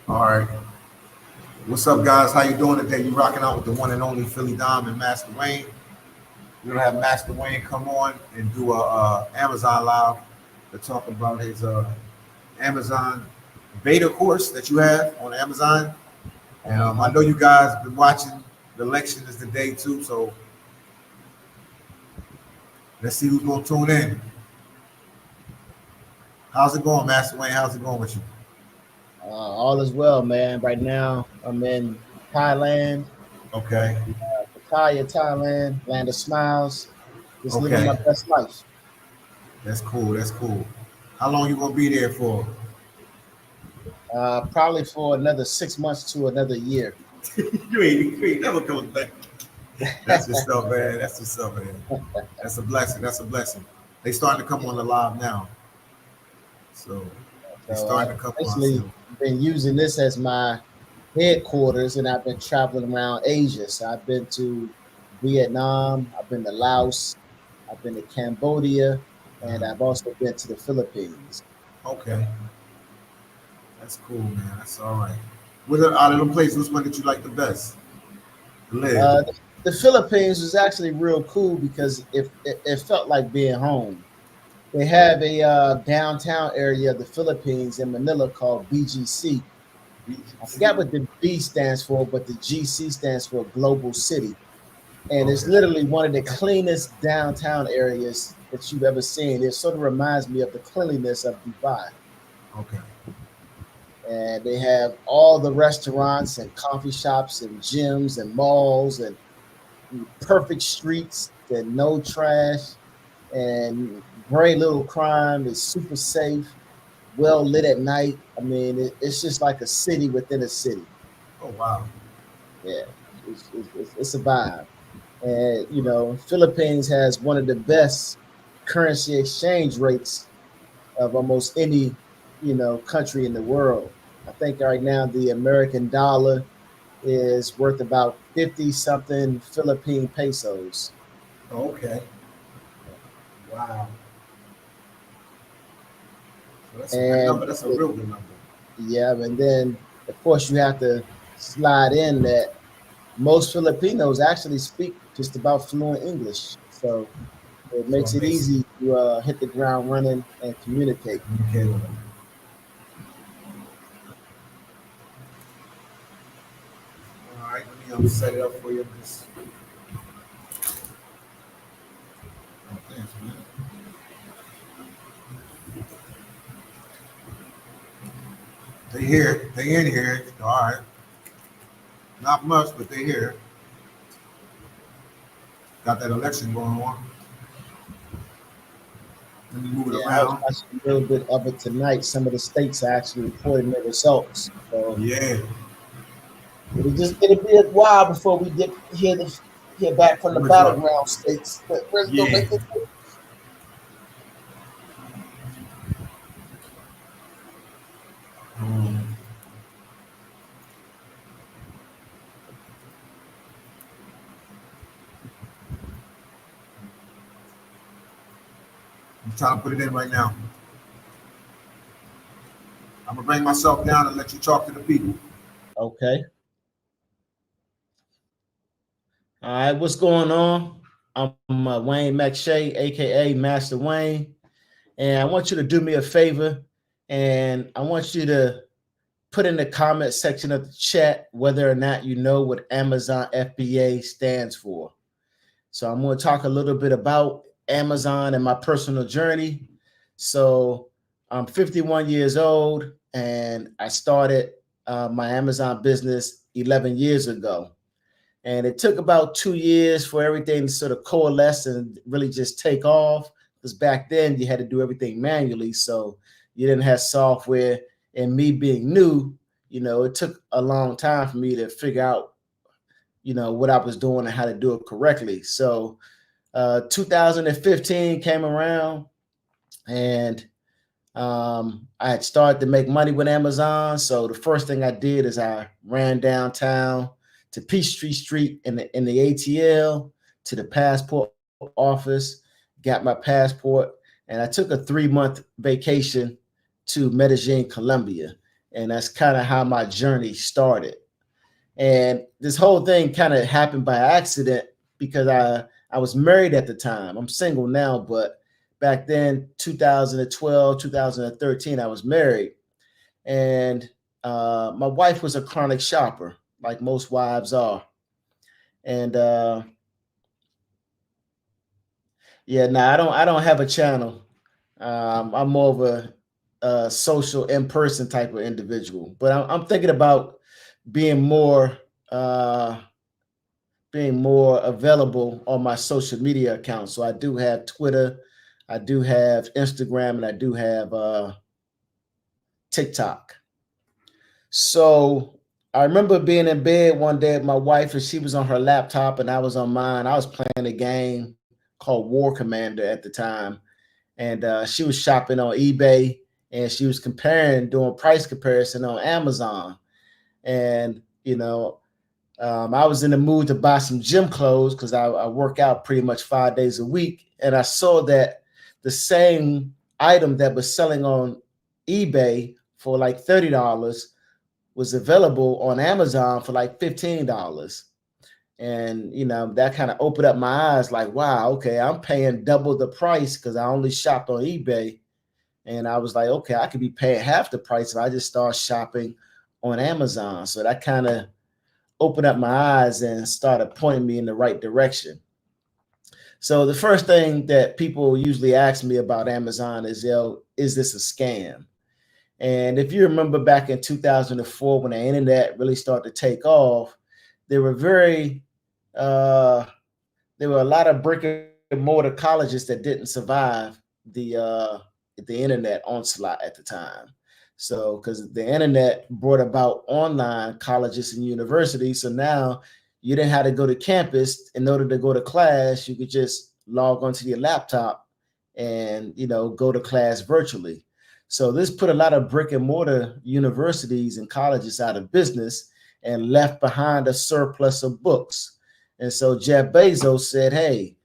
All right. What's up, guys? How you doing today? You rocking out with the one and only Philly Dom and Master Wayne. We're gonna have Master Wayne come on and do a Amazon live to talk about his Amazon beta course that you have on Amazon. And I know you guys been watching. The election is the day too, so let's see who's gonna tune in. How's it going, Master Wayne? How's it going with you? All is well, man. Right now, I'm in Thailand, Okay. Pattaya, Thailand, land of smiles. Just living my Okay. best life. That's cool. That's cool. How long you gonna be there for? Probably for another 6 months to another year. You ain't never coming back. That's what's up, man. That's what's up, man. That's a blessing. That's a blessing. They starting to come on the live now, so they So starting I've to come on. basically So been using this as my headquarters, and I've been traveling around Asia. So I've been to Vietnam, I've been to Laos, I've been to Cambodia, and I've also been to the Philippines. okay, that's cool, man. That's all right. What out of them places, which one did you like the best to live? The Philippines was actually real cool because it felt like being home. They have a downtown area of the Philippines in Manila called BGC. I forgot what the B stands for, but the GC stands for Global City. And it's Okay, literally one of the cleanest downtown areas that you've ever seen. It sort of reminds me of the cleanliness of Dubai. okay, And they have all the restaurants and coffee shops and gyms and malls and perfect streets and no trash and very little crime. It's super safe, well lit at night. I mean, it's just like a city within a city. oh wow, Yeah, it's a vibe. And Philippines has one of the best currency exchange rates of almost any country in the world. I think right now the American dollar is worth about 50 something Philippine pesos. okay, wow. So that's a good And number. That's a real good number. yeah, and then of course you have to slide in that most Filipinos actually speak just about fluent English. So it So makes it it makes easy to hit the ground running and communicate. communicate with them. All right, let me set it up for you. Just, oh, thanks, man. They here. They in here. All right. Not much, but they here. Got that election going on. Let me move it Yeah, I was around. watching a little bit of it tonight. Some of the states are actually reporting their results. So Yeah. it'll be a while before we get hear back from the I'm gonna drop. battleground states. But we're gonna Yeah. make it. Um, I'm trying to put it in right now. I'm gonna bring myself down and let you talk to the people. Okay. All right. What's going on? I'm Wayne McShay, aka Master Wayne, and I want you to do me a favor, and I want you to put in the comment section of the chat whether or not you know what Amazon FBA stands for. So I'm going to talk a little bit about Amazon and my personal journey. So I'm 51 years old, and I started my Amazon business 11 years ago. And it took about 2 years for everything to sort of coalesce and really just take off. Because back then you had to do everything manually. So you didn't have software. And me being new, it took a long time for me to figure out, what I was doing and how to do it correctly. So 2015 came around, and I had started to make money with Amazon. So the first thing I did is I ran downtown to Peachtree Street in the ATL to the passport office, got my passport, and I took a 3-month vacation to Medellin, Colombia. And that's kind of how my journey started. And this whole thing kind of happened by accident because I was married at the time. I'm single now, but back then, 2012, 2013, I was married. And my wife was a chronic shopper, like most wives are. And yeah, no, I don't have a channel. I'm more of a social in-person type of individual, but I'm thinking about being more uh, being more available on my social media accounts. So I do have Twitter, I do have Instagram, and I do have TikTok. So I remember being in bed one day with my wife, and she was on her laptop, and I was on mine. I was playing a game called War Commander at the time, and she was shopping on eBay, and she was doing price comparison on Amazon. And I was in the mood to buy some gym clothes because I work out pretty much 5 days a week. And I saw that the same item that was selling on eBay for like $30 was available on Amazon for like $15. And, that kind of opened up my eyes like, wow, okay, I'm paying double the price because I only shopped on eBay. And I was like, okay, I could be paying half the price if I just start shopping on Amazon. So that kind of opened up my eyes and started pointing me in the right direction. So the first thing that people usually ask me about Amazon is, is this a scam? And if you remember back in 2004, when the internet really started to take off, there were uh, there were a lot of brick and mortar colleges that didn't survive the internet onslaught at the time. So, because the internet brought about online colleges and universities, so now you didn't have to go to campus in order to go to class. You could just log onto your laptop and go to class virtually. So this put a lot of brick and mortar universities and colleges out of business and left behind a surplus of books. And so Jeff Bezos said, hey,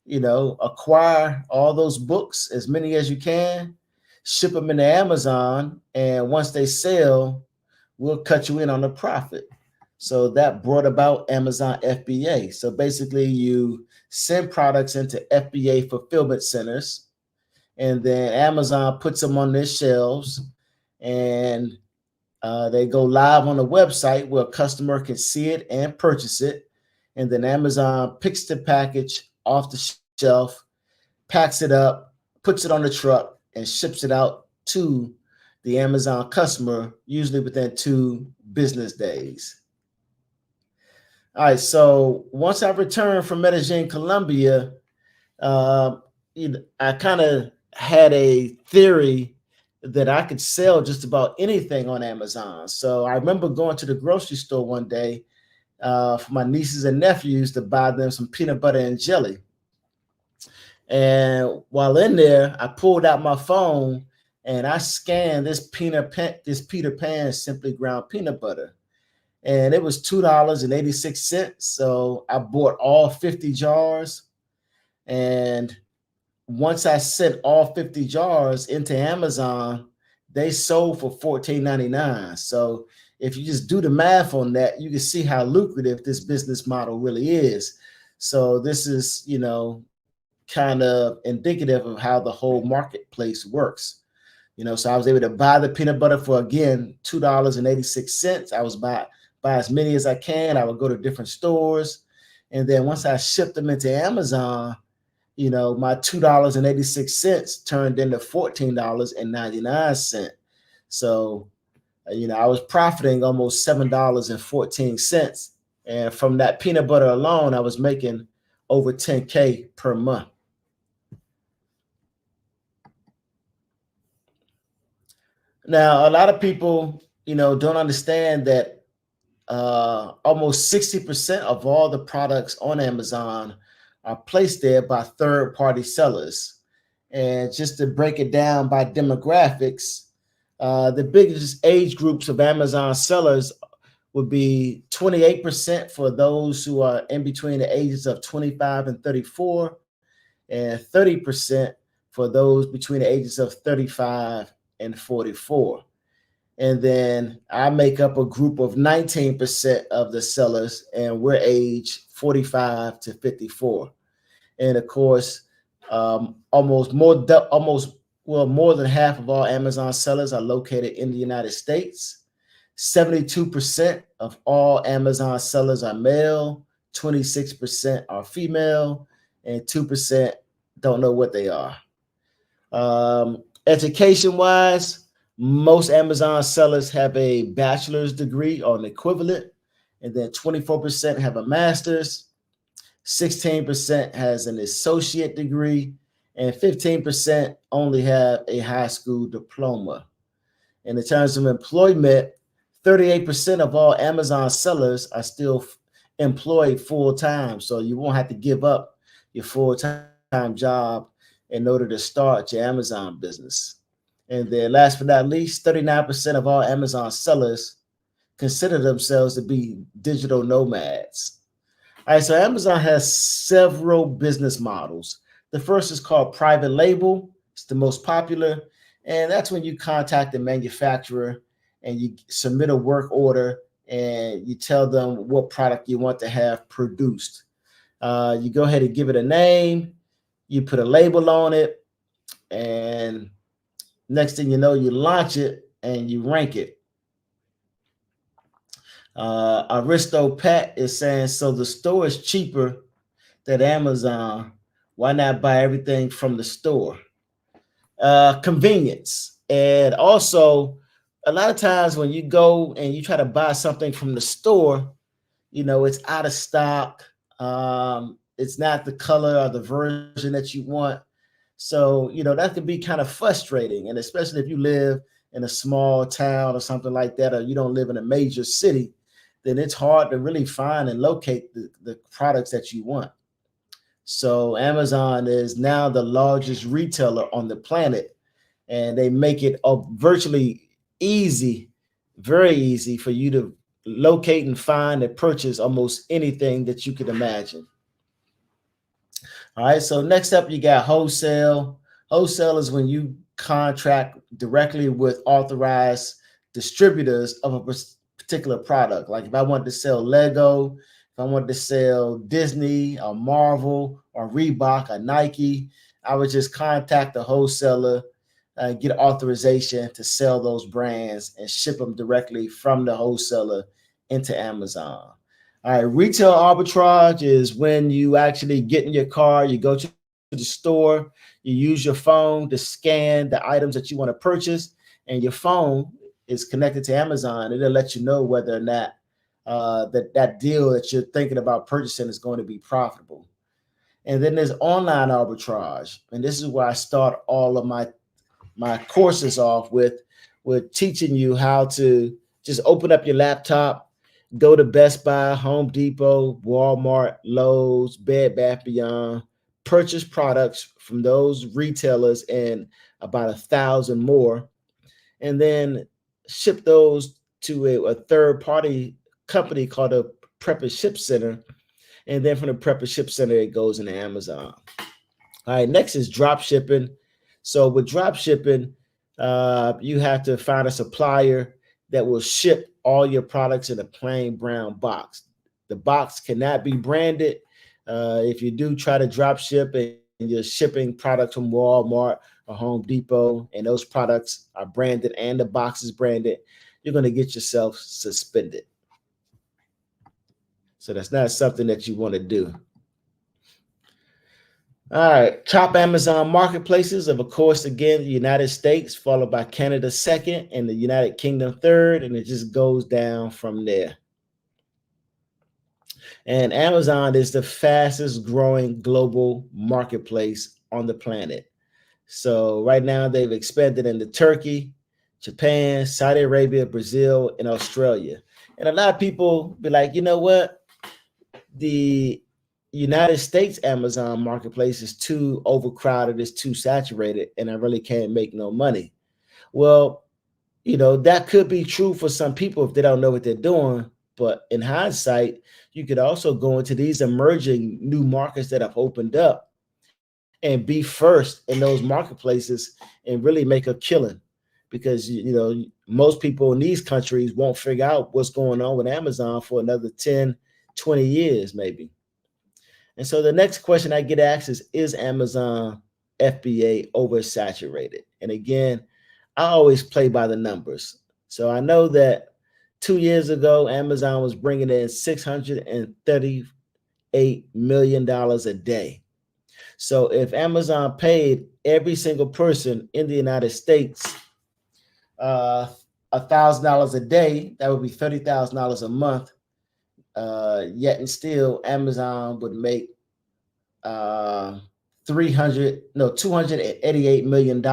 acquire all those books, as many as you can, ship them into Amazon, and once they sell, we'll cut you in on the profit. So that brought about Amazon FBA. So basically, you send products into FBA fulfillment centers, and then Amazon puts them on their shelves, and they go live on the website where a customer can see it and purchase it. And then Amazon picks the package off the shelf, packs it up, puts it on the truck, and ships it out to the Amazon customer, usually within 2 business days. All right, so once I returned from Medellin, Colombia, I kind of had a theory that I could sell just about anything on Amazon. So I remember going to the grocery store one day for my nieces and nephews to buy them some peanut butter and jelly. And while in there, I pulled out my phone and I scanned this Peter Pan simply ground peanut butter. And it was $2.86. So I bought all 50 jars. And once I sent all 50 jars into Amazon, they sold for $14.99. So if you just do the math on that, you can see how lucrative this business model really is. So this is, kind of indicative of how the whole marketplace works. So I was able to buy the peanut butter for, again, $2.86. I was buy as many as I can. I would go to different stores. And then once I shipped them into Amazon, my $2.86 turned into $14.99. So, I was profiting almost $7.14. And from that peanut butter alone, I was making over 10K per month. Now, a lot of people, don't understand that almost 60% of all the products on Amazon are placed there by third-party sellers. And just to break it down by demographics, the biggest age groups of Amazon sellers would be 28% for those who are in between the ages of 25 and 34, and 30% for those between the ages of 35 and 44. And then I make up a group of 19% of the sellers, and we're age 45 to 54. And of course, more than half of all Amazon sellers are located in the United States. 72% of all Amazon sellers are male, 26% are female, and 2% don't know what they are. Education wise, most Amazon sellers have a bachelor's degree or an equivalent, and then 24% have a master's, 16% has an associate degree, and 15% only have a high school diploma. And in terms of employment, 38% of all Amazon sellers are still employed full time. So you won't have to give up your full time job in order to start your Amazon business. And then last but not least, 39% of all Amazon sellers consider themselves to be digital nomads. All right, so Amazon has several business models. The first is called private label. It's the most popular. And that's when you contact the manufacturer and you submit a work order and you tell them what product you want to have produced. You go ahead and give it a name, you put a label on it, and next thing you know, you launch it and you rank it. Aristo Pat is saying, so the store is cheaper than Amazon. Why not buy everything from the store? Convenience. And also, a lot of times when you go and you try to buy something from the store, it's out of stock. It's not the color or the version that you want. So, that can be kind of frustrating. And especially if you live in a small town or something like that, or you don't live in a major city, then it's hard to really find and locate the products that you want. So Amazon is now the largest retailer on the planet, and they make it virtually easy, very easy for you to locate and find and purchase almost anything that you could imagine. All right, so next up, you got wholesale. Wholesale is when you contract directly with authorized distributors of a particular product. Like if I wanted to sell Lego, if I wanted to sell Disney or Marvel or Reebok or Nike, I would just contact the wholesaler, get authorization to sell those brands and ship them directly from the wholesaler into Amazon. All right, retail arbitrage is when you actually get in your car, you go to the store, you use your phone to scan the items that you want to purchase, and your phone is connected to Amazon. It'll let you know whether or not that deal that you're thinking about purchasing is going to be profitable. And then there's online arbitrage, and this is where I start all of my courses off with teaching you how to just open up your laptop, go to Best Buy, Home Depot, Walmart, Lowe's, Bed Bath Beyond, purchase products from those retailers and about 1,000 more, and then ship those to a third-party company called a Prep and Ship Center. And then from the Prep and Ship Center, it goes into Amazon. All right, next is drop shipping. So with drop shipping, you have to find a supplier that will ship all your products in a plain brown box. The box cannot be branded. If you do try to drop ship and you're shipping products from Walmart or Home Depot, and those products are branded and the box is branded, you're going to get yourself suspended. So that's not something that you want to do. All right, top Amazon marketplaces of course, again, the United States, followed by Canada second, and the United Kingdom third, and it just goes down from there. And Amazon is the fastest growing global marketplace on the planet. So right now they've expanded into Turkey, Japan, Saudi Arabia, Brazil, and Australia. And a lot of people be like, you know what? The United States Amazon marketplace is too overcrowded, it's too saturated, and I really can't make no money. Well, that could be true for some people if they don't know what they're doing. But in hindsight, you could also go into these emerging new markets that have opened up and be first in those marketplaces and really make a killing. because most people in these countries won't figure out what's going on with Amazon for another 10, 20 years maybe. And so the next question I get asked is Amazon FBA oversaturated? And again, I always play by the numbers. So I know that 2 years ago, Amazon was bringing in $638 million a day. So if Amazon paid every single person in the United States $1,000 a day, that would be $30,000 a month. Yet and still, Amazon would make $288 million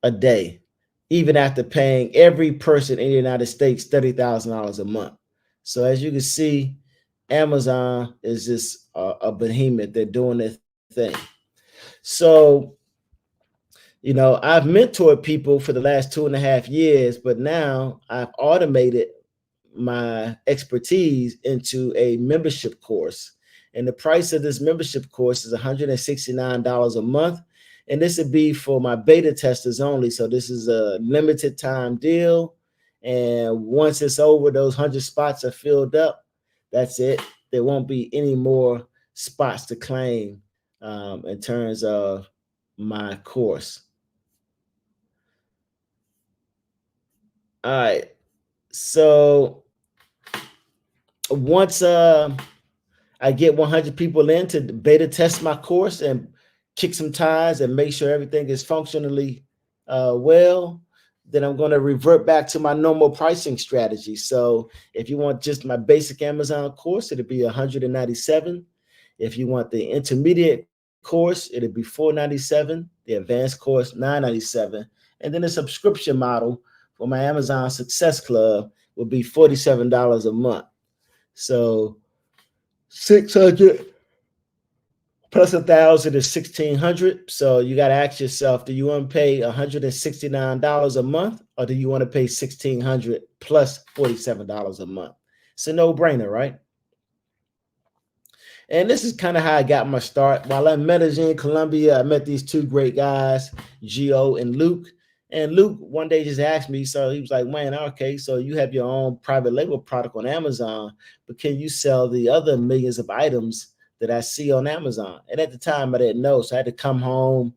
a day, even after paying every person in the United States $30,000 a month. So as you can see, Amazon is just a behemoth. They're doing their thing. So, I've mentored people for the last 2.5 years, but now I've automated my expertise into a membership course. And the price of this membership course is $169 a month. And this would be for my beta testers only. So this is a limited time deal. And once it's over, those 100 spots are filled up. That's it. There won't be any more spots to claim in terms of my course. All right. So once I get 100 people in to beta test my course and kick some tires and make sure everything is functionally well, then I'm going to revert back to my normal pricing strategy. So if you want just my basic Amazon course, it'll be $197. If you want the intermediate course, it'll be $497. The advanced course, $997. And then the subscription model for my Amazon Success Club will be $47 a month. So 600 plus 1,000 is 1,600. So you got to ask yourself, do you want to pay $169 a month, or do you want to pay 1,600 plus $47 a month? It's a no-brainer, right? And this is kind of how I got my start. While I met in Colombia, I met these two great guys, Gio and Luke. And Luke one day just asked me, so he was like, "Wayne, okay, so you have your own private label product on Amazon, but can you sell the other millions of items that I see on Amazon?" And at the time, I didn't know. So I had to come home,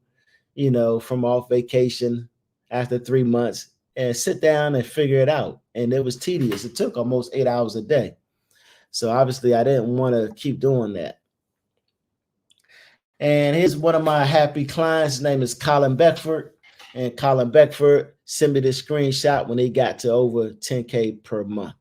from off vacation after 3 months and sit down and figure it out. And it was tedious. It took almost 8 hours a day. So obviously, I didn't want to keep doing that. And here's one of my happy clients. His name is Colin Beckford. And Colin Beckford sent me this screenshot when he got to over 10K per month.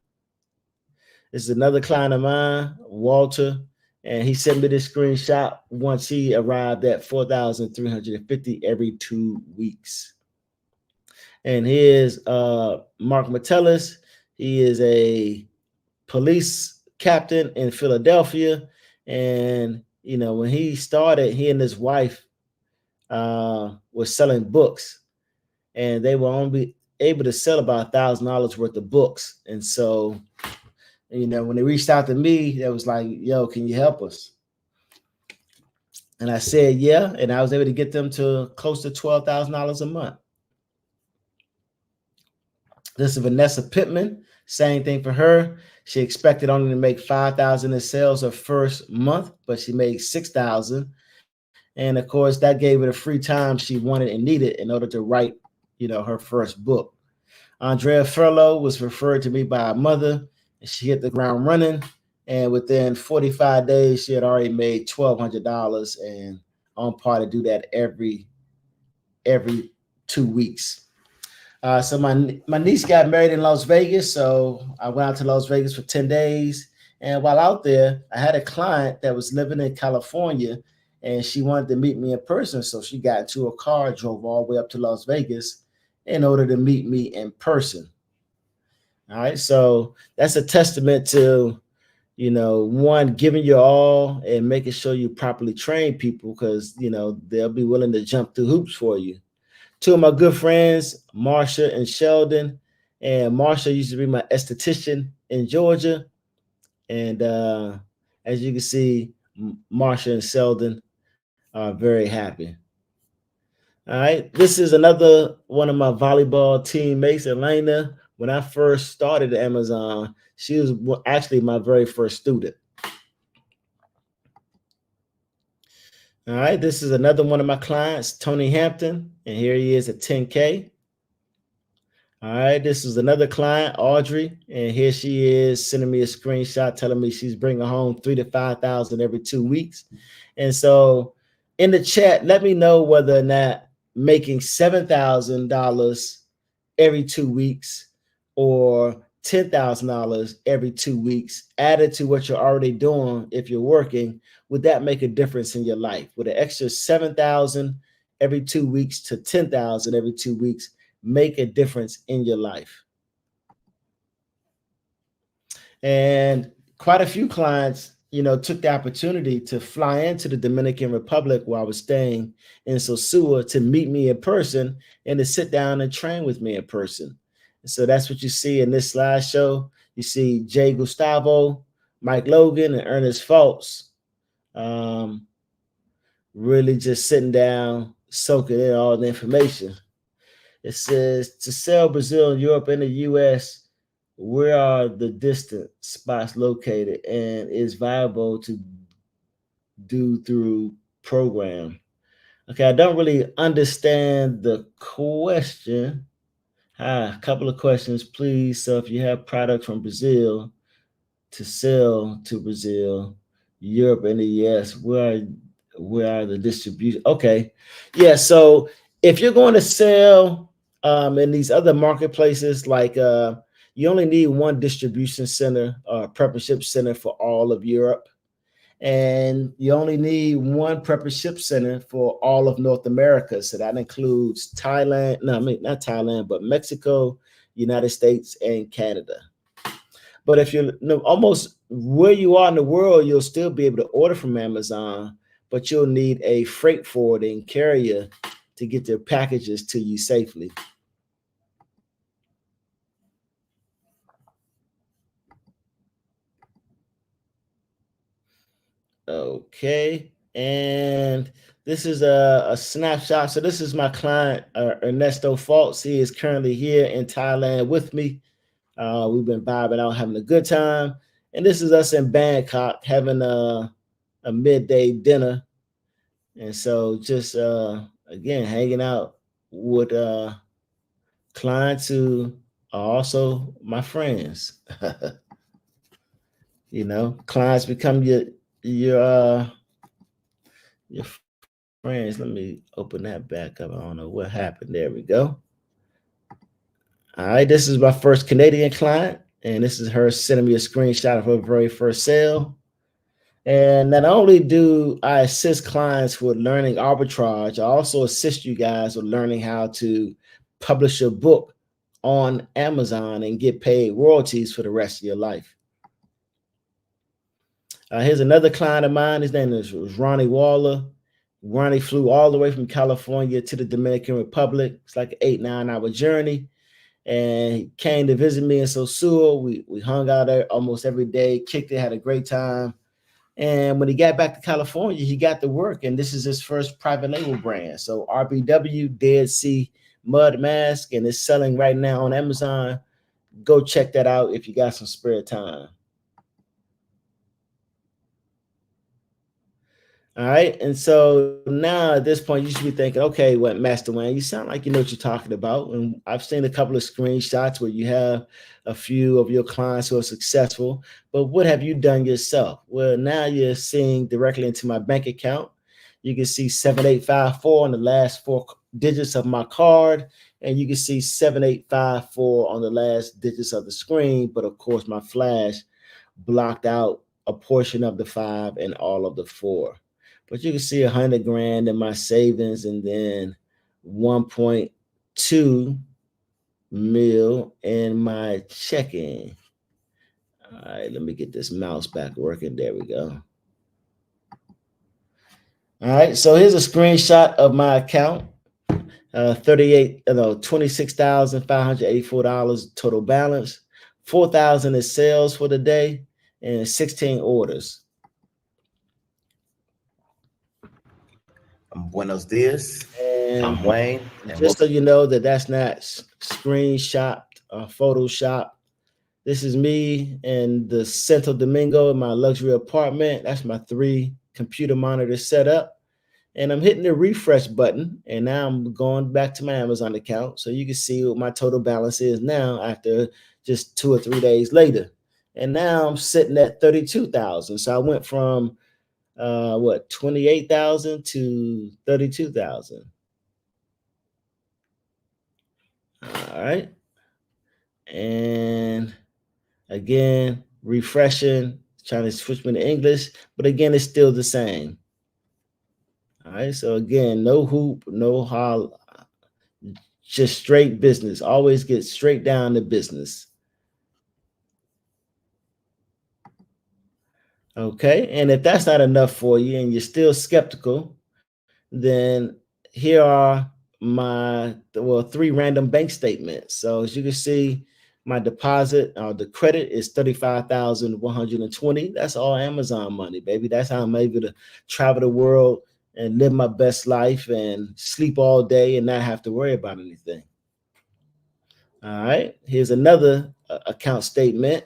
This is another client of mine, Walter, and he sent me this screenshot once he arrived at 4,350 every 2 weeks. And here's Mark Metellus. He is a police captain in Philadelphia. And, when he started, he and his wife were selling books, and they were only able to sell about $1,000 worth of books. And so, when they reached out to me, they was like, "Yo, can you help us?" And I said, yeah. And I was able to get them to close to $12,000 a month. This is Vanessa Pittman. Same thing for her. She expected only to make $5,000 in sales her first month, but she made $6,000. And of course, that gave her the free time she wanted and needed in order to write, her first book. Andrea Furlow was referred to me by her mother, and she hit the ground running. And within 45 days, she had already made $1,200 and on par to do that every 2 weeks. So my niece got married in Las Vegas. So I went out to Las Vegas for 10 days. And while out there, I had a client that was living in California, and she wanted to meet me in person. So she got into a car, drove all the way up to Las Vegas in order to meet me in person. All right. So that's a testament to, one, giving your all and making sure you properly train people, because, they'll be willing to jump through hoops for you. Two of my good friends, Marsha and Sheldon. And Marsha used to be my esthetician in Georgia. And as you can see, Marsha and Sheldon are very happy. All right. This is another one of my volleyball teammates, Elena. When I first started at Amazon, she was actually my very first student. All right. This is another one of my clients, Tony Hampton. And here he is at 10K. All right, this is another client, Audrey, and here she is sending me a screenshot telling me she's bringing home 3,000 to 5,000 every 2 weeks. And so, in the chat, let me know whether or not making $7,000 every 2 weeks or $10,000 every 2 weeks added to what you're already doing if you're working, would that make a difference in your life? Would an extra 7,000 every 2 weeks to 10,000 every 2 weeks make a difference in your life? And quite a few clients, took the opportunity to fly into the Dominican Republic while I was staying in Sosua to meet me in person and to sit down and train with me in person. And so that's what you see in this slideshow. You see Jay Gustavo, Mike Logan, and Ernest Fultz really just sitting down, soaking in all the information. It says, to sell Brazil, Europe, and the U.S., where are the distant spots located and is viable to do through program? Okay, I don't really understand the question. A couple of questions, please. So if you have products from Brazil to sell to Brazil, Europe, and the US, where are the distribution? Okay, yeah. So if you're going to sell in these other marketplaces, like you only need one distribution center or prep and ship center for all of Europe, and you only need one prep and ship center for all of North America. So that includes Thailand. No, I mean not Thailand, but Mexico, United States, and Canada. But if you're almost where you are in the world, you'll still be able to order from Amazon, but you'll need a freight forwarding carrier to get their packages to you safely. Okay, and this is a snapshot. So this is my client, Ernesto Fultz. He is currently here in Thailand with me. We've been vibing out, having a good time. And this is us in Bangkok having a midday dinner. And so just, again, hanging out with clients who are also my friends. Clients become your friends. Let me open that back up. I don't know what happened. There we go. All right, this is my first Canadian client, and this is her sending me a screenshot of her very first sale. And not only do I assist clients with learning arbitrage, I also assist you guys with learning how to publish a book on Amazon and get paid royalties for the rest of your life. Here's another client of mine. His name is Ronnie Waller. Ronnie flew all the way from California to the Dominican Republic. It's like an 8-9 hour journey. And he came to visit me in Sosua. We hung out there almost every day, kicked it, had a great time. And when he got back to California, he got to work. And this is his first private label brand. So RBW Dead Sea Mud Mask, and it's selling right now on Amazon. Go check that out if you got some spare time. All right. And so now at this point, you should be thinking, okay, what, Master Wayne, you sound like you know what you're talking about. And I've seen a couple of screenshots where you have a few of your clients who are successful, but what have you done yourself? Well, now you're seeing directly into my bank account. You can see 7854 on the last 4 digits of my card, and you can see 7854 on the last digits of the screen. But of course, my flash blocked out a portion of the 5 and all of the 4. But you can see 100 grand in my savings, and then 1.2 mil in my checking. All right, let me get this mouse back working. There we go. All right, so here's a screenshot of my account. $26,584 total balance. 4,000 in sales for the day, and 16 orders. Buenos dias. And I'm Wayne, and just so you know that that's not screenshot or Photoshop. This is me in the Santo Domingo in my luxury apartment. That's my 3 computer monitors set up. And I'm hitting the refresh button. And now I'm going back to my Amazon account. So you can see what my total balance is now after just 2 or 3 days later. And now I'm sitting at 32,000. So I went from 28,000 to 32,000. All right. And again, refreshing, trying to switch me to English, but again, it's still the same. All right. So again, no hoop, no holl, just straight business. Always get straight down to business. Okay. And if that's not enough for you and you're still skeptical, then here are my 3 random bank statements. So as you can see, my deposit, the credit is 35,120. That's all Amazon money, baby. That's how I'm able to travel the world and live my best life and sleep all day and not have to worry about anything. All right. Here's another account statement,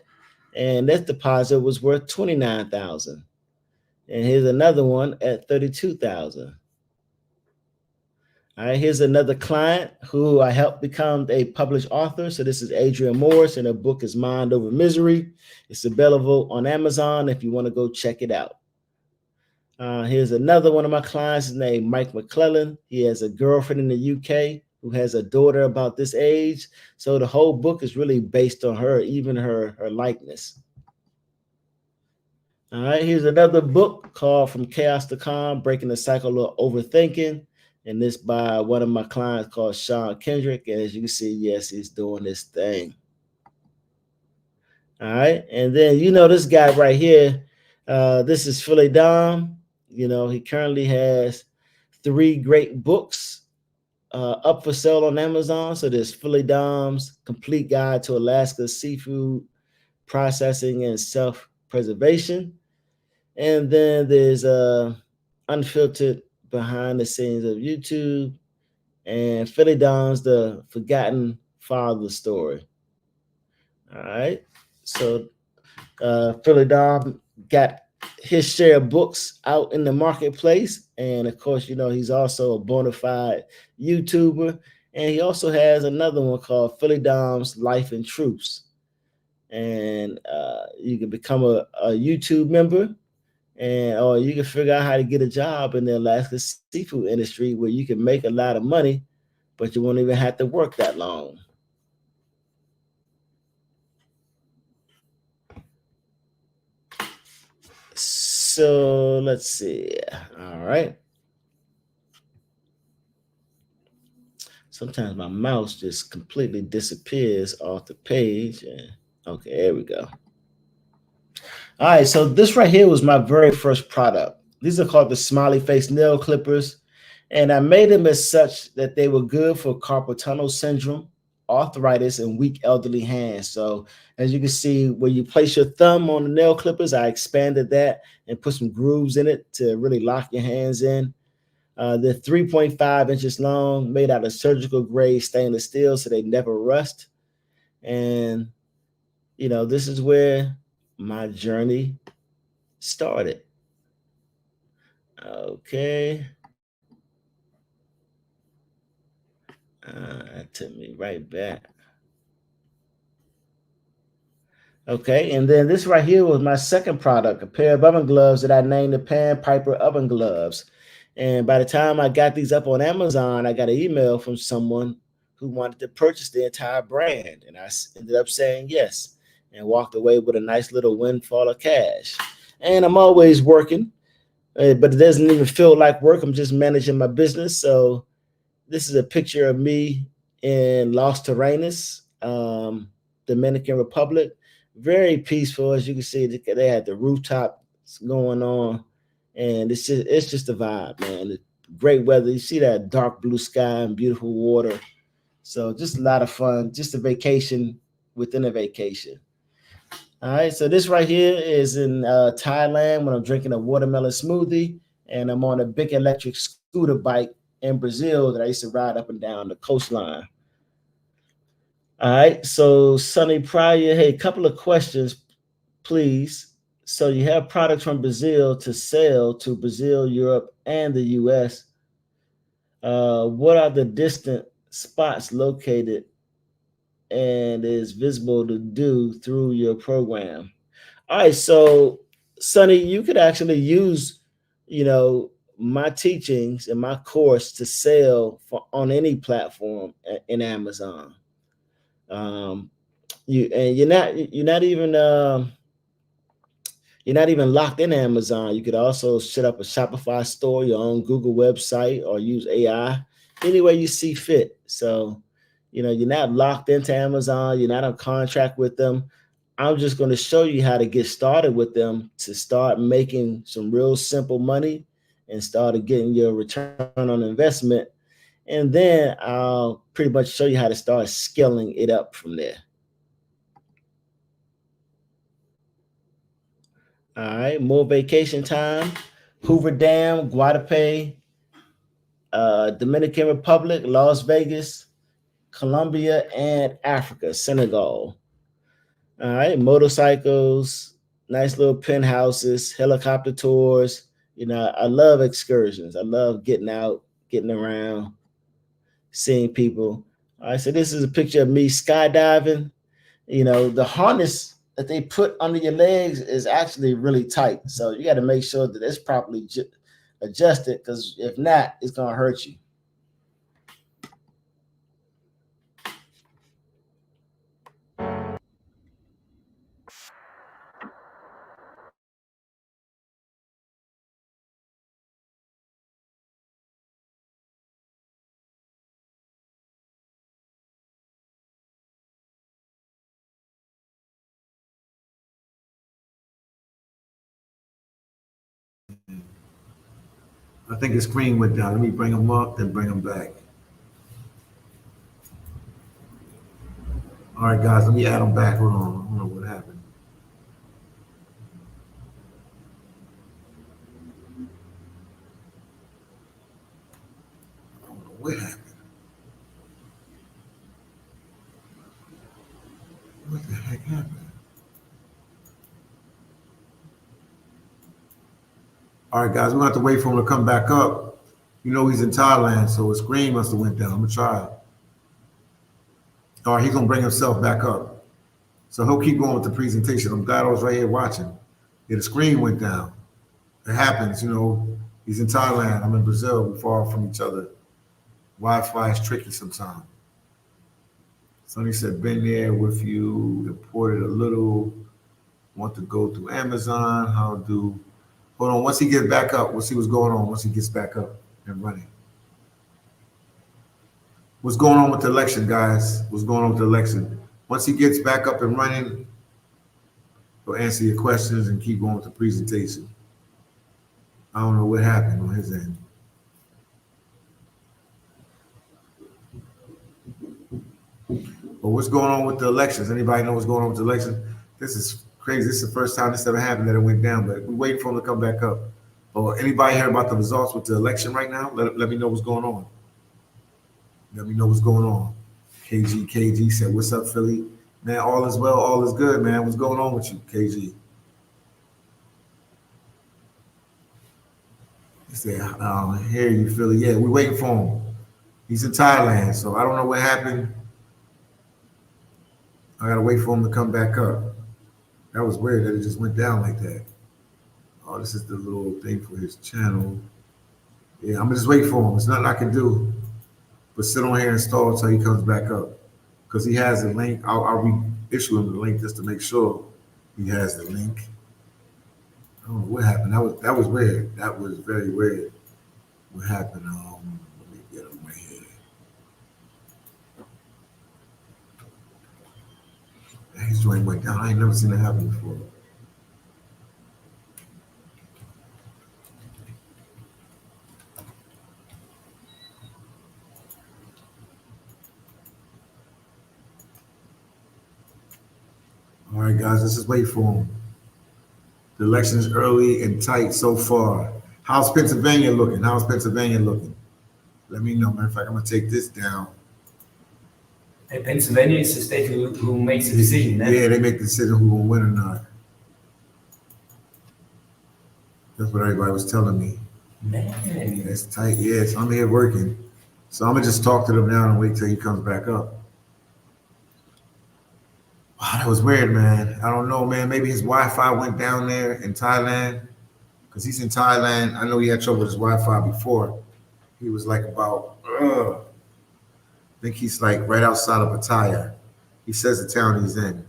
and that deposit was worth 29,000. And here's another one at 32,000. All right, here's another client who I helped become a published author. So this is Adrian Morris, and her book is Mind Over Misery. It's available on Amazon if you want to go check it out. Here's another one of my clients named Mike McClellan. He has a girlfriend in the UK who has a daughter about this age. So the whole book is really based on her, even her likeness. All right, here's another book called From Chaos to Calm, Breaking the Cycle of Overthinking. And this by one of my clients called Sean Kendrick. And as you can see, yes, he's doing this thing. All right. And then, this guy right here, this is phillydom. He currently has 3 great books up for sale on Amazon. So there's Philydom's Complete Guide to Alaska's Seafood Processing and Self-Preservation. And then there's Unfiltered Behind the Scenes of YouTube, and Philydom's The Forgotten Father Story. All right. So Phillydom got his share of books out in the marketplace. And of course, he's also a bona fide YouTuber. And he also has another one called Philydom's Life and Truths. And you can become a YouTube member, or you can figure out how to get a job in the Alaska seafood industry where you can make a lot of money, but you won't even have to work that long. So let's see. All right. Sometimes my mouse just completely disappears off the page. Okay, there we go. All right, so this right here was my very first product. These are called the Smiley Face Nail Clippers. And I made them as such that they were good for carpal tunnel syndrome, arthritis, and weak elderly hands. So as you can see, when you place your thumb on the nail clippers, I expanded that and put some grooves in it to really lock your hands in. They're 3.5 inches long, made out of surgical grade stainless steel, so they never rust. And, this is where my journey started. Okay. That took me right back. Okay, and then this right here was my second product, a pair of oven gloves that I named the Pan Piper oven gloves. And by the time I got these up on Amazon, I got an email from someone who wanted to purchase the entire brand. And I ended up saying yes and walked away with a nice little windfall of cash. And I'm always working, but it doesn't even feel like work. I'm just managing my business. So this is a picture of me in Los Terrenos, Dominican Republic. Very peaceful. As you can see, they had the rooftop going on. And it's just a vibe, man. Great weather. You see that dark blue sky and beautiful water. So just a lot of fun. Just a vacation within a vacation. All right. So this right here is in Thailand when I'm drinking a watermelon smoothie, and I'm on a big electric scooter bike in Brazil that I used to ride up and down the coastline. All right. So Sonny Pryor, hey, a couple of questions, please. So you have products from Brazil to sell to Brazil, Europe, and the US. What are the distant spots located and is visible to do through your program? All right, so Sonny, you could actually use, my teachings and my course to sell on any platform in Amazon. Um, you're not even locked in Amazon. You could also set up a Shopify store, your own Google website, or use AI any way you see fit. So, you're not locked into Amazon. You're not on contract with them. I'm just going to show you how to get started with them to start making some real simple money and start getting your return on investment. And then I'll pretty much show you how to start scaling it up from there. All right, more vacation time. Hoover Dam, Guadalupe, Dominican Republic, Las Vegas, Colombia, and Africa, Senegal. All right, motorcycles, nice little penthouses, helicopter tours. I love excursions. I love getting out, getting around, seeing people. All right, so this is a picture of me skydiving. The harness that they put under your legs is actually really tight. So you got to make sure that it's properly adjusted, because if not, it's going to hurt you. I think the screen went down. Let me bring them up, then bring them back. All right, guys, let me add them back. Hold on. I don't know what happened. I don't know what happened. What the heck happened? All right, guys, we're going to have to wait for him to come back up. He's in Thailand, so his screen must have went down. I'm going to try it. All right, he's going to bring himself back up. So he'll keep going with the presentation. I'm glad I was right here watching. Yeah, the screen went down. It happens, He's in Thailand. I'm in Brazil. We're far from each other. Wi-Fi is tricky sometimes. Sonny said, been there with you, imported a little, want to go through Amazon. Hold on, once he gets back up, we'll see what's going on once he gets back up and running. What's going on with the election, guys? What's going on with the election? Once he gets back up and running, we'll answer your questions and keep going with the presentation. I don't know what happened on his end. But what's going on with the elections? Anybody know what's going on with the elections? This is crazy. This is the first time this ever happened that it went down, but we're waiting for him to come back up. Or anybody heard about the results with the election right now? Let me know what's going on. Let me know what's going on. KG said, what's up, Philly? Man, all is well, all is good, man. What's going on with you, KG? He said, I hear you, Philly. Yeah, we're waiting for him. He's in Thailand, so I don't know what happened. I gotta wait for him to come back up. That was weird that it just went down like that. Oh, this is the little thing for his channel. Yeah, I'm gonna just wait for him. There's nothing I can do but sit on here and stall until he comes back up. Because he has the link. I'll reissue him the link just to make sure he has the link. I don't know what happened. That was weird. That was very weird. What happened? Let me get him right here. His joint went down. I ain't never seen that happen before. All right, guys, let's just wait for him. The election is early and tight so far. How's Pennsylvania looking? How's Pennsylvania looking? Let me know. Matter of fact, I'm gonna take this down. And Pennsylvania is the state who makes the decision. Yeah, they make the decision who gonna win or not. That's what everybody was telling me. Man. It's tight. Yeah, so I'm here working. So I'm gonna just talk to them now and wait till he comes back up. Wow, that was weird, man. I don't know, man. Maybe his Wi-Fi went down there in Thailand because he's in Thailand. I know he had trouble with his Wi-Fi before. He was like about, I think he's like right outside of Pattaya. He says the town he's in.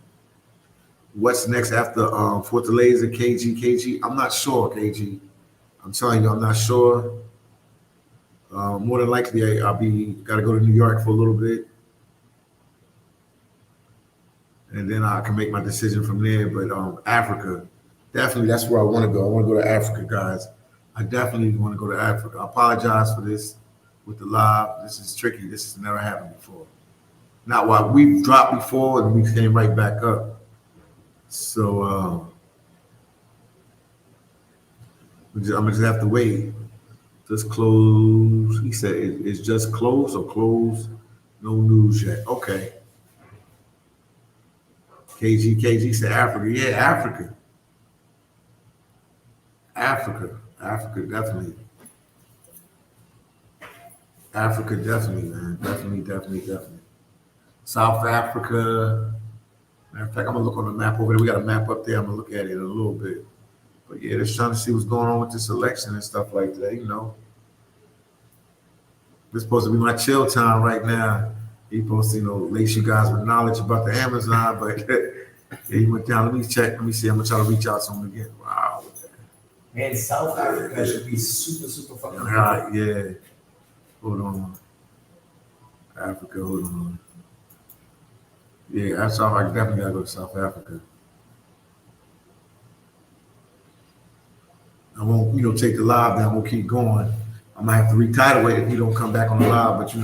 What's next after Fortaleza, KG? I'm not sure, KG. I'm telling you, I'm not sure. More than likely, I'll be gotta go to New York for a little bit, and then I can make my decision from there. But Africa, definitely, that's where I want to go. I want to go to Africa, guys. I definitely want to go to Africa. I apologize for this with the live. This is tricky. This has never happened before. Not why we've dropped before and we came right back up. So I'm gonna just have to wait. Just close. He said it's just closed or closed. No news yet. Okay. KG said Africa. Yeah, Africa. Africa, definitely. Africa, definitely, man. Definitely. South Africa. Matter of fact, I'm gonna look on the map over there. We got a map up there. I'm gonna look at it in a little bit. But yeah, just trying to see what's going on with this election and stuff like that, you know. This is supposed to be my chill time right now. He supposed to, lace you guys with knowledge about the Amazon, but yeah, he went down. Let me check. Let me see. I'm gonna try to reach out to him again. Wow. Man, South Africa should be super fucking All right, yeah. Hold on. Africa, hold on. Yeah, I definitely gotta go to South Africa. I won't, take the live down. We'll keep going. I might have to retitle it if you don't come back on the live, but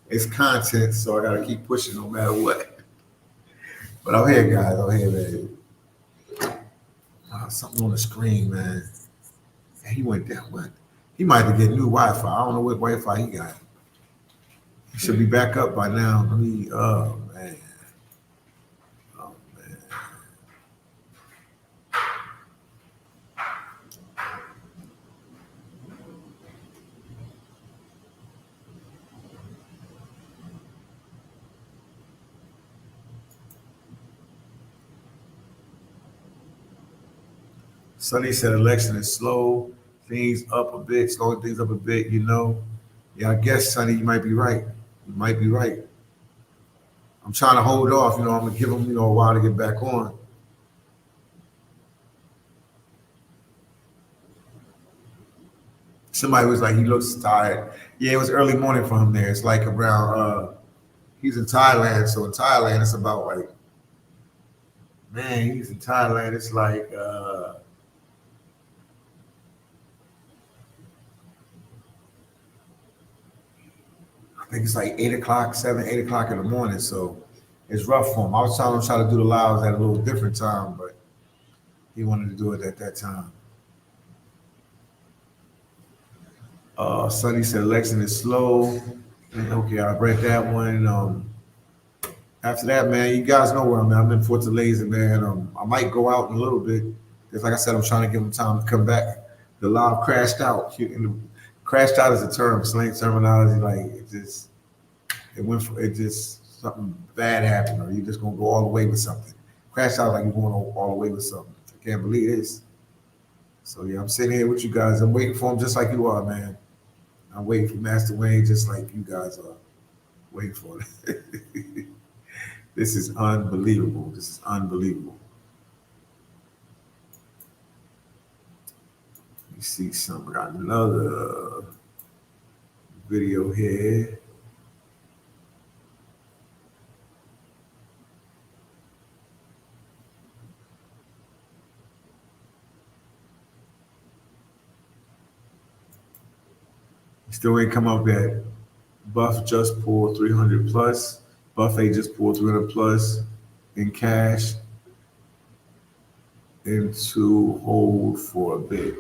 it's content, so I gotta keep pushing no matter what. But I'm here, guys. I'm here, man. Something on the screen, man. He went down. What? He might have to get new Wi-Fi. I don't know what Wi-Fi he got. He should be back up by now. Oh man. Sonny said election is slow, things up a bit, slowing things up a bit, Yeah, I guess, Sonny, you might be right. You might be right. I'm trying to hold off, I'm gonna give him, a while to get back on. Somebody was like, he looks tired. Yeah, it was early morning for him there. It's like around he's in Thailand, so in Thailand it's about like, man, he's in Thailand, it's like I think it's like 8 o'clock, 8 o'clock in the morning. So it's rough for him. I was telling him try to do the lives at a little different time, but he wanted to do it at that time. Sonny said election is slow. Okay, I read that one. After that, man, you guys know where I'm at. I'm in Fortaleza, man. I might go out in a little bit. Because like I said, I'm trying to give him time to come back. The live crashed out. Crashed out is a term, slang terminology. Like it just something bad happened, or you just gonna go all the way with something. Crashed out like you're going all the way with something. I can't believe this. So yeah, I'm sitting here with you guys. I'm waiting for him just like you are, man. I'm waiting for Master Wayne just like you guys are waiting for it. This is unbelievable. You see something. Got another video here. Still ain't come up yet. Buff just pulled 300 plus. Buffet just pulled 300 plus in cash into hold for a bit.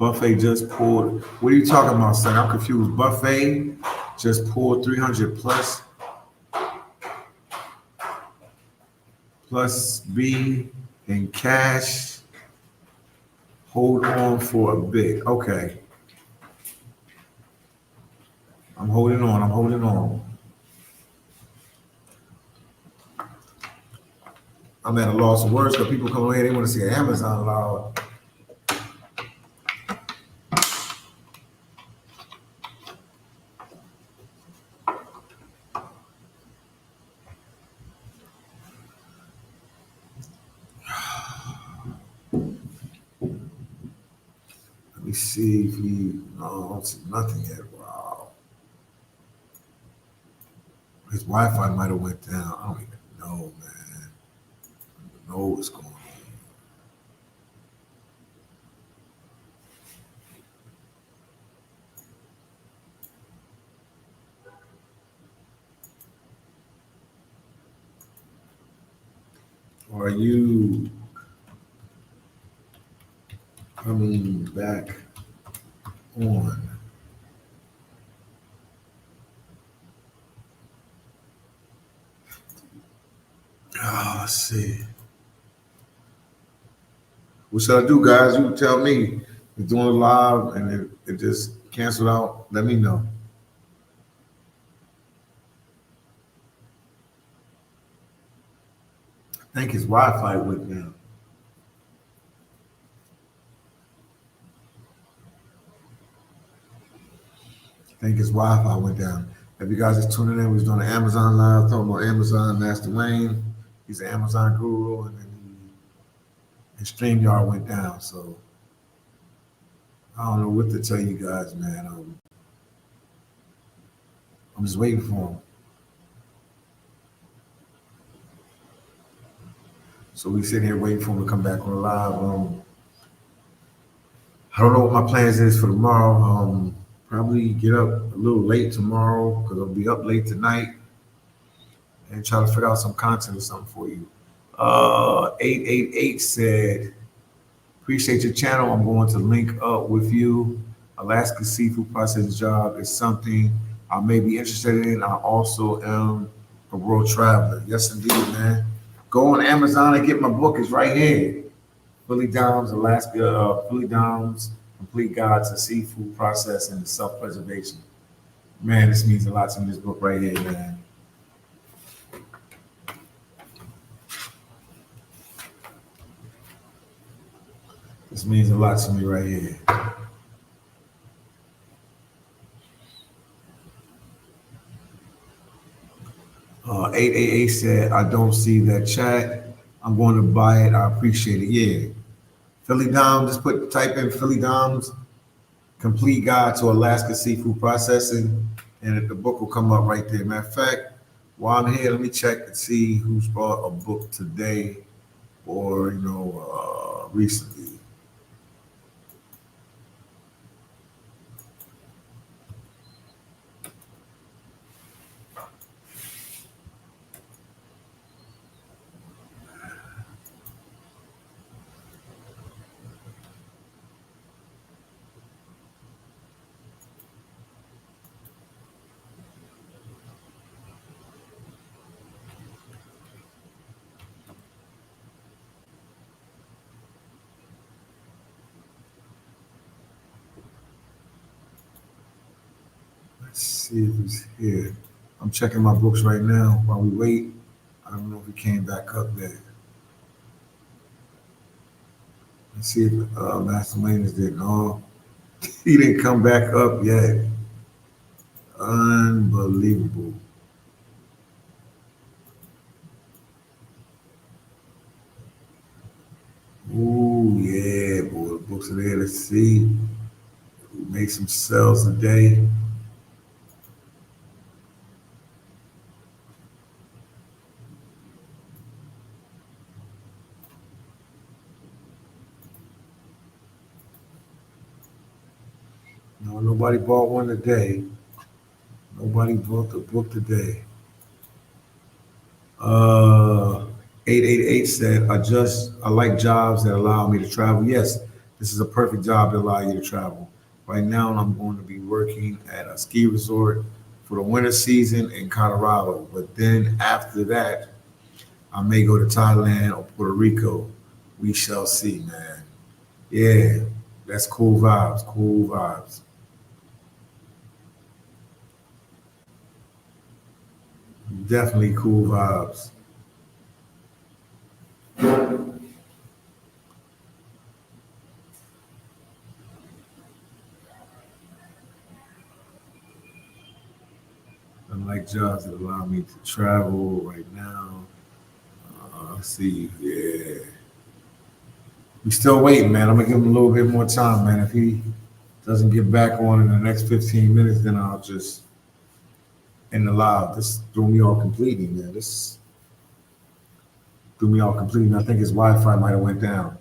Buffet just poured. What are you talking about, son? I'm confused. Buffet just poured 300 plus B in cash. Hold on for a bit. Okay. I'm holding on. I'm holding on. I'm at a loss of words because people come over here, they want to see an Amazon live. Let me see if he, no, I don't see nothing yet. Wow. His Wi-Fi might have went down. I don't even know, man. I don't know what's going on. Are you coming back on? Oh, let's see. What should I do, guys? You tell me. You're doing it live and it just canceled out. Let me know. I think his Wi-Fi went down. I think his Wi-Fi went down. If you guys are tuning in, we was doing an Amazon live talking about Amazon Master Wayne. He's an Amazon guru, and then his StreamYard went down. So I don't know what to tell you guys, man. I'm just waiting for him. So we sitting here waiting for him to come back on live. I don't know what my plans is for tomorrow. Probably get up a little late tomorrow because I'll be up late tonight and try to figure out some content or something for you. 888 said, appreciate your channel. I'm going to link up with you. Alaska seafood processing job is something I may be interested in. I also am a world traveler. Yes, indeed, man. Go on Amazon and get my book. It's right here. Phillydom's Alaska, Phillydom's Complete Guide to Seafood Processing and Self-Preservation. Man, this means a lot to me, this book right here, man. This means a lot to me right here. 888 said, I don't see that chat. I'm going to buy it. I appreciate it. Yeah. Phillydom, just type in Phillydom's Complete Guide to Alaska Seafood Processing, and the book will come up right there. Matter of fact, while I'm here, let me check and see who's bought a book today or, recently. Let's see if he's here. I'm checking my books right now while we wait. I don't know if he came back up there. Let's see if Master Wayne is there. No, he didn't come back up yet. Unbelievable. Ooh, yeah, boy, the books are there. Let's see. We made some sales today. No, nobody bought one today. Nobody bought the book today. 888 said, I like jobs that allow me to travel. Yes, This is a perfect job to allow you to travel. Right now, I'm going to be working at a ski resort for the winter season in Colorado. But then after that, I may go to Thailand or Puerto Rico. We shall see, man. Yeah, that's cool vibes, cool vibes. Definitely cool vibes. I like jobs that allow me to travel right now. Let's see, yeah. We still waiting, man. I'm gonna give him a little bit more time, man. If he doesn't get back on in the next 15 minutes, then I'll just end the live. This threw me all completely, man. This threw me all completely. I think his Wi-Fi might have went down.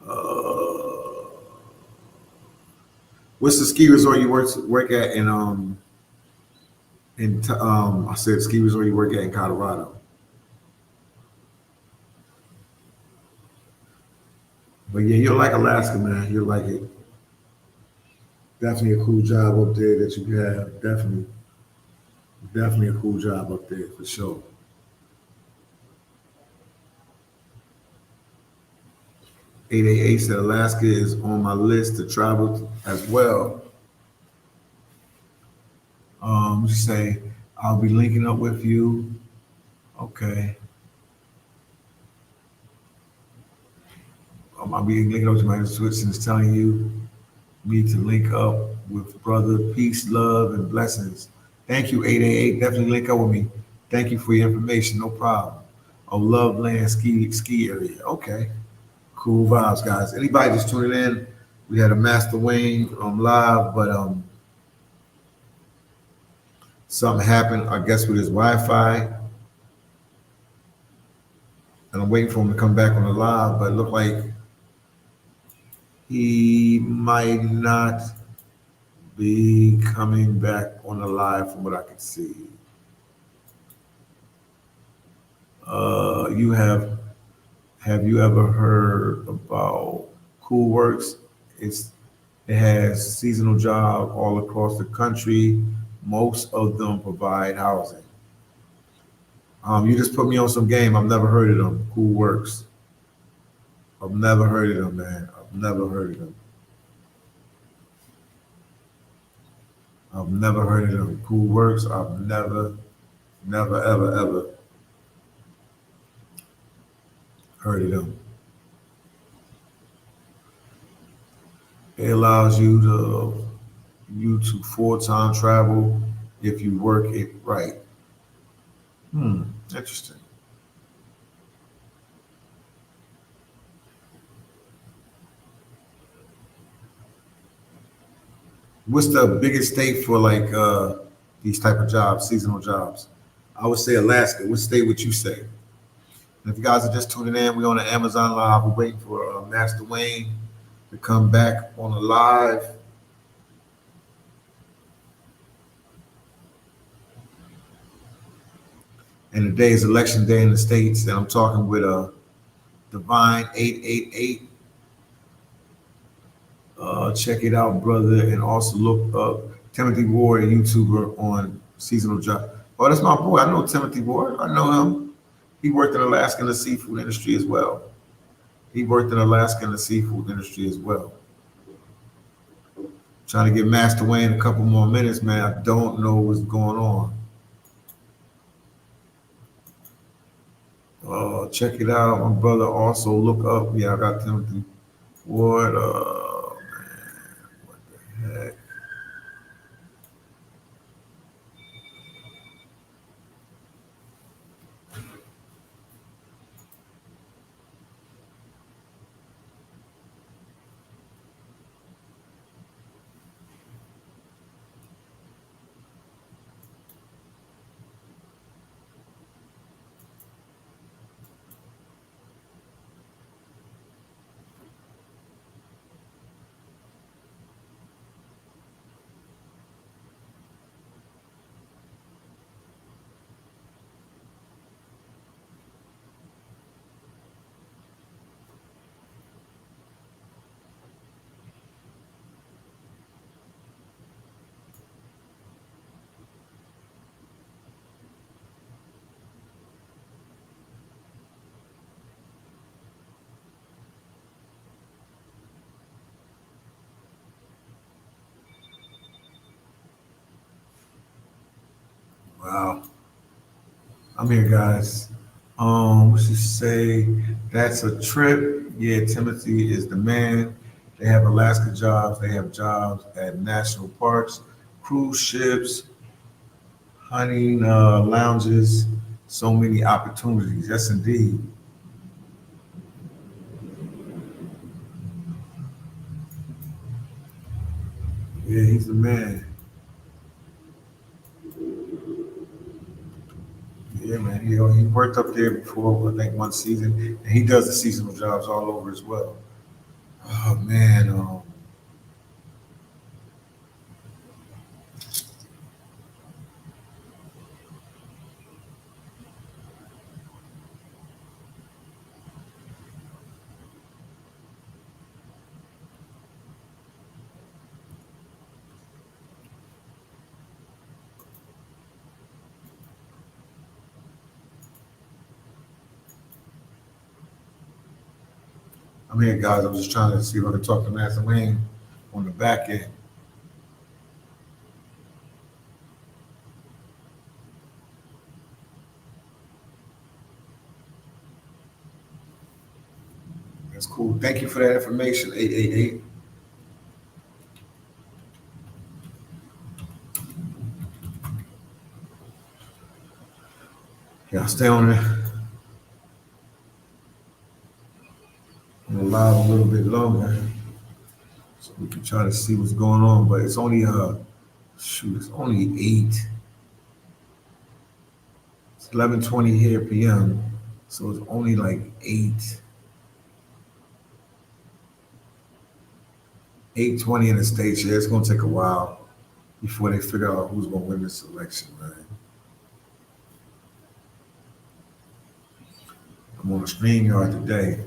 Uh, what's the ski resort you work at I said ski resort you work at in Colorado. But yeah, you'll like Alaska, man. You'll like it. Definitely a cool job up there that you have. Definitely a cool job up there for sure. 888 said Alaska is on my list to travel to as well. You say I'll be linking up with you. Okay. I'll be linking up with my switch and it's telling you me to link up with brother. Peace, love, and blessings. Thank you, 888. Definitely link up with me. Thank you for your information. No problem. Oh, Love Land ski area. Okay. Cool vibes, guys. Anybody just tuning in? We had a Master Wayne live, but something happened, I guess, with his Wi-Fi, and I'm waiting for him to come back on the live. But it looked like he might not be coming back on the live, from what I can see. You have you ever heard about Cool Works? It has seasonal jobs all across the country. Most of them provide housing. You just put me on some game. I've never heard of them. Cool Works. I've never heard of them, man. I've never heard of them. I've never heard of them. Cool Works. I've never, ever heard of them. It allows you to full-time travel if you work it right. Interesting. What's the biggest state for like these type of jobs, seasonal jobs? I would say Alaska. What state would you say? And if you guys are just tuning in, we're on the Amazon Live. We're waiting for Master Wayne to come back on the live. And today is election day in the States, and I'm talking with Divine 888. Check it out, brother, and also look up Timothy Ward, a YouTuber on seasonal job. Oh, that's my boy. I know Timothy Ward. I know him. He worked in Alaska in the seafood industry as well. He worked in Alaska in the seafood industry as well. Trying to get Master Wayne a couple more minutes, man. I don't know what's going on. Check it out, my brother. Also look up. Yeah, I got Timothy Ward. Man, what the heck? Wow. I'm here, guys. What should say? That's a trip. Yeah, Timothy is the man. They have Alaska jobs. They have jobs at national parks, cruise ships, hunting lounges. So many opportunities. Yes, indeed. Yeah, he's the man. Yeah, man. He worked up there before, I think, one season, and he does the seasonal jobs all over as well. Oh man. I'm here, guys. I'm just trying to see if I can talk to Master Wayne on the back end. That's cool. Thank you for that information. 888. Yeah, I'll stay on the live a little bit longer so we can try to see what's going on. But it's only it's only 8. It's 11:20 here p.m. So it's only like 8:20 in the States. Yeah, it's gonna take a while before they figure out who's gonna win this election, man. I'm on the stream yard today.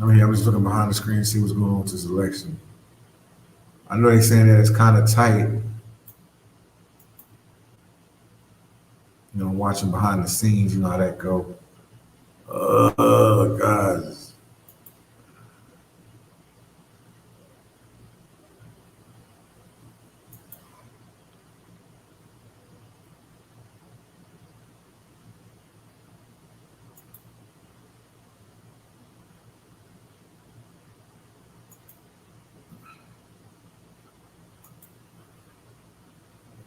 I mean, I'm just looking behind the screen to see what's going on with this election. I know they're saying that it's kind of tight. Watching behind the scenes, you know how that go. Oh, God.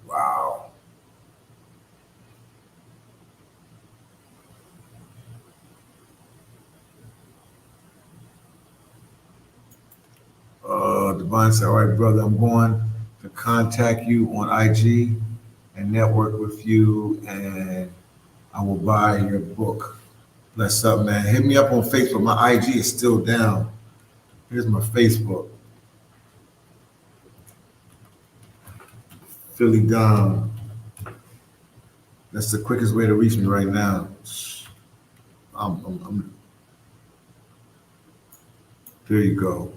Wow. Devon said, all right, brother, I'm going to contact you on IG and network with you, and I will buy your book. Bless up, man. Hit me up on Facebook. My IG is still down. Here's my Facebook. phillydom. That's the quickest way to reach me right now. There you go.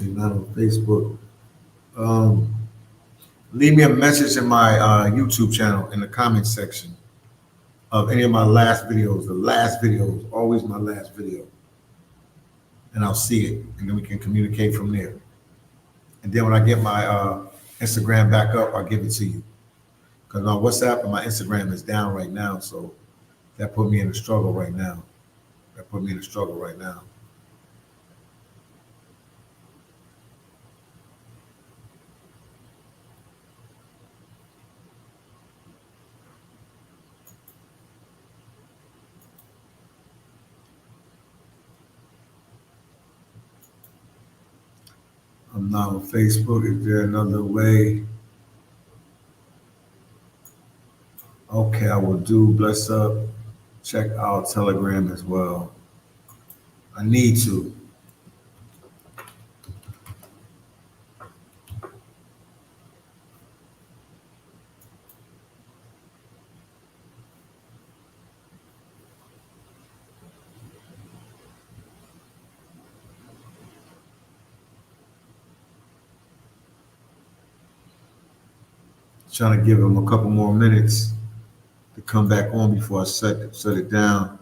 Not on Facebook. Um, Leave me a message in my YouTube channel in the comment section of any of my last videos. The last video is always my last video, and I'll see it, and then we can communicate from there. And then when I get my Instagram back up, I'll give it to you. Because my WhatsApp and my Instagram is down right now, so that put me in a struggle right now. That put me in a struggle right now. I'm not on Facebook. Is there another way? Okay, I will do. Bless up. Check out Telegram as well. I need to. Trying to give him a couple more minutes to come back on before I shut it down.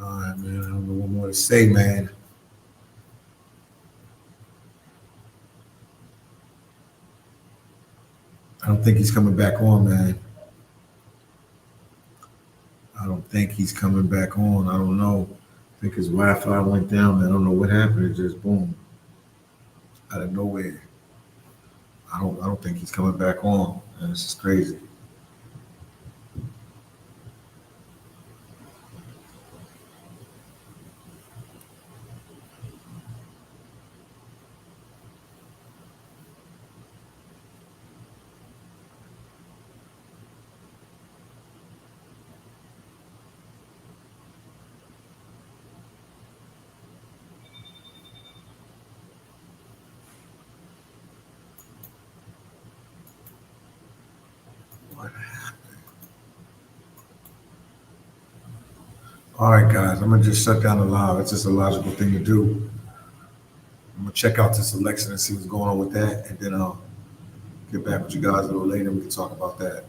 All right, man. I don't know what more to say, man. I don't think he's coming back on, man. I don't think he's coming back on. I don't know. I think his Wi-Fi went down, man. I don't know what happened. It just boom. Out of nowhere. I don't think he's coming back on. Man, this is crazy. What happened? All right, guys. I'm gonna just shut down the live. It's just a logical thing to do. I'm gonna check out this election and see what's going on with that, and then I'll get back with you guys a little later. We can talk about that.